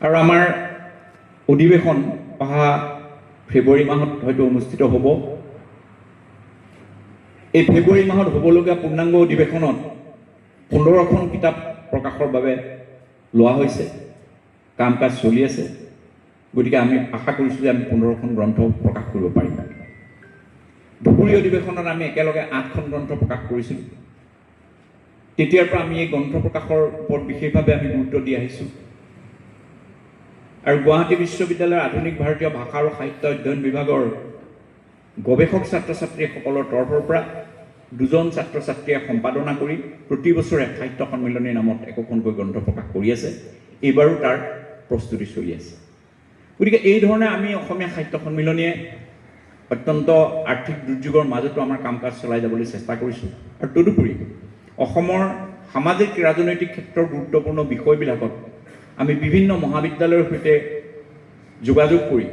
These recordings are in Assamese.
আৰু আমাৰ অধিৱেশন অহা ফেব্ৰুৱাৰী মাহত হয়তো অনুষ্ঠিত হ'ব। এই ফেব্ৰুৱাৰী মাহত হ'বলগীয়া পূৰ্ণাংগ অধিৱেশনত 15খন কিতাপ প্ৰকাশৰ বাবে লোৱা হৈছে, কাম কাজ চলি আছে। গতিকে আমি আশা কৰিছোঁ যে আমি 15খন গ্ৰন্থ প্ৰকাশ কৰিব পাৰিম। দুপৰী অধিৱেশনত আমি একেলগে 8খন গ্ৰন্থ প্ৰকাশ কৰিছিলোঁ। তেতিয়াৰ পৰা আমি এই গ্ৰন্থ প্ৰকাশৰ ওপৰত বিশেষভাৱে আমি গুৰুত্ব দি আহিছোঁ। আৰু গুৱাহাটী বিশ্ববিদ্যালয়ৰ আধুনিক ভাৰতীয় ভাষা আৰু সাহিত্য অধ্যয়ন বিভাগৰ গৱেষক ছাত্ৰ ছাত্ৰীসকলৰ তৰফৰ পৰা 2জন ছাত্ৰ ছাত্ৰীয়ে সম্পাদনা কৰি প্ৰতি বছৰে সাহিত্য সন্মিলনীৰ নামত একোখনকৈ গ্ৰন্থ প্ৰকাশ কৰি আছে। এইবাৰো তাৰ প্ৰস্তুতি চলি আছে। গতিকে এই ধৰণে আমি অসমীয়া সাহিত্য সন্মিলনীয়ে অত্যন্ত আৰ্থিক দুৰ্যোগৰ মাজতো আমাৰ কাম কাজ চলাই যাবলৈ চেষ্টা কৰিছোঁ। আৰু তদুপৰি অসমৰ সামাজিক ৰাজনৈতিক ক্ষেত্ৰৰ গুৰুত্বপূৰ্ণ বিষয়বিলাকত আমি বিভিন্ন মহাবিদ্যালয়ৰ সৈতে যোগাযোগ কৰি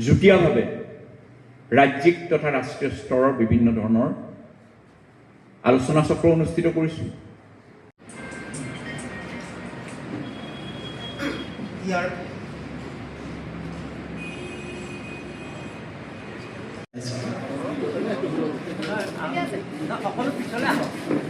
যুটীয়াভাৱে ৰাজ্যিক তথা ৰাষ্ট্ৰীয় স্তৰৰ বিভিন্ন ধৰণৰ আলোচনা চক্ৰ অনুষ্ঠিত কৰিছোঁ। সকলো পিছলৈ আহক।